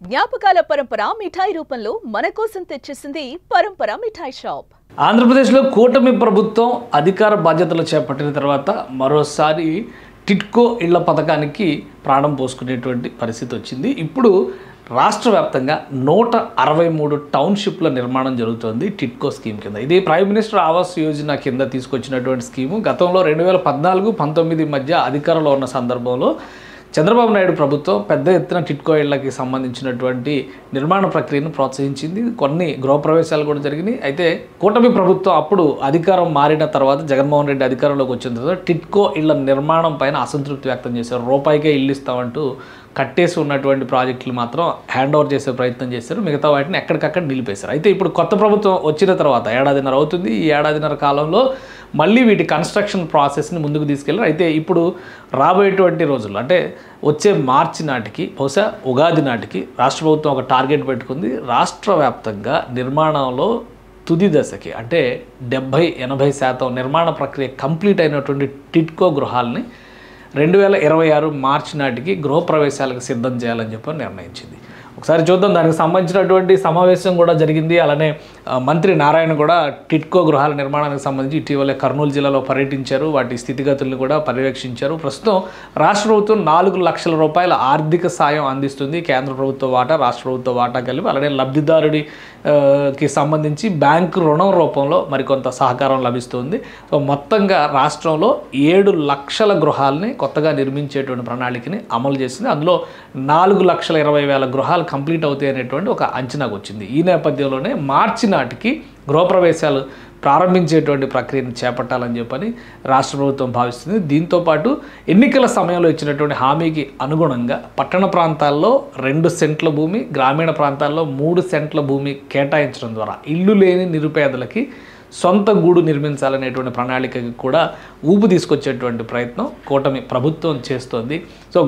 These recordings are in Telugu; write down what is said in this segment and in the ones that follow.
జ్ఞాపకాల పరంపర మిఠాయి రూపంలో మన కోసం తెచ్చేసింది పరంపర మిఠాయి షాప్. ఆంధ్రప్రదేశ్లో కూటమి ప్రభుత్వం అధికార బాధ్యతలు చేపట్టిన తర్వాత మరోసారి టిట్కో ఇళ్ల పథకానికి ప్రాణం పోసుకునేటువంటి పరిస్థితి వచ్చింది. ఇప్పుడు రాష్ట్ర వ్యాప్తంగా 163 టౌన్షిప్ల నిర్మాణం జరుగుతోంది టిట్కో స్కీమ్ కింద. ఇది ప్రైమ్ మినిస్టర్ ఆవాస్ యోజన కింద తీసుకొచ్చినటువంటి స్కీము. గతంలో 2014-19 మధ్య అధికారంలో ఉన్న సందర్భంలో చంద్రబాబు నాయుడు ప్రభుత్వం పెద్ద ఎత్తున టిట్కో ఇళ్లకి సంబంధించినటువంటి నిర్మాణ ప్రక్రియను ప్రోత్సహించింది. కొన్ని గృహప్రవేశాలు కూడా జరిగినాయి. అయితే కూటమి ప్రభుత్వం అప్పుడు అధికారం మారిన తర్వాత జగన్మోహన్ రెడ్డి అధికారంలోకి వచ్చిన తర్వాత టిట్కో ఇళ్ల నిర్మాణం పైన అసంతృప్తి వ్యక్తం చేశారు. రూపాయికే ఇల్లు ఇస్తామంటూ కట్టేసి ఉన్నటువంటి ప్రాజెక్టులు మాత్రం హ్యాండ్ ఓవర్ చేసే ప్రయత్నం చేశారు. మిగతా వాటిని ఎక్కడికక్కడ నిలిపేశారు. అయితే ఇప్పుడు కొత్త ప్రభుత్వం వచ్చిన తర్వాత ఏడాదిన్నర అవుతుంది. ఈ ఏడాదిన్నర కాలంలో మళ్ళీ వీటి కన్స్ట్రక్షన్ ప్రాసెస్ని ముందుకు తీసుకెళ్లారు. అయితే ఇప్పుడు రాబోయేటువంటి రోజుల్లో అంటే వచ్చే మార్చి నాటికి, బహుశా ఉగాది నాటికి రాష్ట్ర ప్రభుత్వం ఒక టార్గెట్ పెట్టుకుంది. రాష్ట్ర వ్యాప్తంగా నిర్మాణంలో తుది దశకి అంటే 70-80% నిర్మాణ ప్రక్రియ కంప్లీట్ అయినటువంటి టిట్కో గృహాలని 2026 మార్చి నాటికి గృహప్రవేశాలకు సిద్ధం చేయాలని చెప్పి నిర్ణయించింది. ఒకసారి చూద్దాం. దానికి సంబంధించినటువంటి సమావేశం కూడా జరిగింది. అలానే మంత్రి నారాయణ కూడా టిట్కో గృహాల నిర్మాణానికి సంబంధించి ఇటీవలే కర్నూలు జిల్లాలో పర్యటించారు. వాటి స్థితిగతులను కూడా పర్యవేక్షించారు. ప్రస్తుతం రాష్ట్ర ప్రభుత్వం 4 లక్షల రూపాయల ఆర్థిక సాయం అందిస్తుంది. కేంద్ర ప్రభుత్వ వాటా, రాష్ట్ర ప్రభుత్వ వాటా కలిపి. అలానే లబ్ధిదారుడికి సంబంధించి బ్యాంకు రుణం రూపంలో మరికొంత సహకారం లభిస్తుంది. సో మొత్తంగా రాష్ట్రంలో 7 లక్షల గృహాలని కొత్తగా నిర్మించేటువంటి ప్రణాళికని అమలు చేసింది. అందులో 4,20,000 గృహాలు కంప్లీట్ అవుతాయి అనేటువంటి ఒక అంచనాకు వచ్చింది. ఈ నేపథ్యంలోనే మార్చి నాటికి గృహప్రవేశాలు ప్రారంభించేటువంటి ప్రక్రియను చేపట్టాలని చెప్పని రాష్ట్ర ప్రభుత్వం భావిస్తుంది. దీంతోపాటు ఎన్నికల సమయంలో ఇచ్చినటువంటి హామీకి అనుగుణంగా పట్టణ ప్రాంతాల్లో 2 సెంట్ల భూమి, గ్రామీణ ప్రాంతాల్లో 3 సెంట్ల భూమి కేటాయించడం ద్వారా ఇల్లు లేని నిరుపేదలకి సొంత గూడు నిర్మించాలనేటువంటి ప్రణాళికకి కూడా ఊపు తీసుకొచ్చేటువంటి ప్రయత్నం కూటమి ప్రభుత్వం చేస్తోంది. సో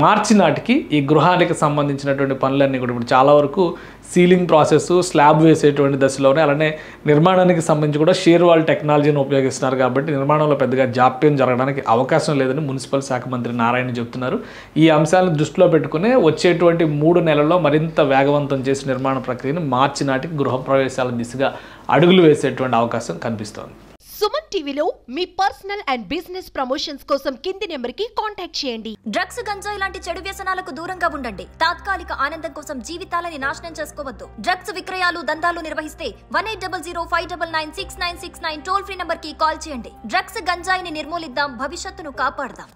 మార్చి నాటికి ఈ గృహానికి సంబంధించినటువంటి పనులన్నీ కూడా ఇప్పుడు చాలా వరకు సీలింగ్ ప్రాసెస్, స్లాబ్ వేసేటువంటి దశలోనే, అలానే నిర్మాణానికి సంబంధించి కూడా షేర్ వాల్ టెక్నాలజీని ఉపయోగిస్తున్నారు. కాబట్టి నిర్మాణంలో పెద్దగా జాప్యం జరగడానికి అవకాశం లేదని మున్సిపల్ శాఖ మంత్రి నారాయణ చెబుతున్నారు. ఈ అంశాలను దృష్టిలో పెట్టుకునే వచ్చేటువంటి 3 నెలల్లో మరింత వేగవంతం చేసి నిర్మాణ ప్రక్రియను మార్చి నాటికి గృహప్రవేశాల దిశగా అడుగులు వేసేటువంటి అవకాశం కనిపిస్తోంది. సుమన్ టీవీలో మీ పర్సనల్ అండ్ బిజినెస్ ప్రమోషన్స్ కోసం కింది నెంబర్కి కాంటాక్ట్ చేయండి. డ్రగ్స్, గంజాయి లాంటి చెడు వ్యసనాలకు దూరంగా ఉండండి. తాత్కాలిక ఆనందం కోసం జీవితాలని నాశనం చేసుకోవద్దు. డ్రగ్స్ విక్రయాలు, దందాలు నిర్వహిస్తే 1800-599-6969 టోల్ ఫ్రీ నంబర్ కి కాల్ చేయండి. డ్రగ్స్, గంజాయిని నిర్మూలిద్దాం, భవిష్యత్తును కాపాడదాం.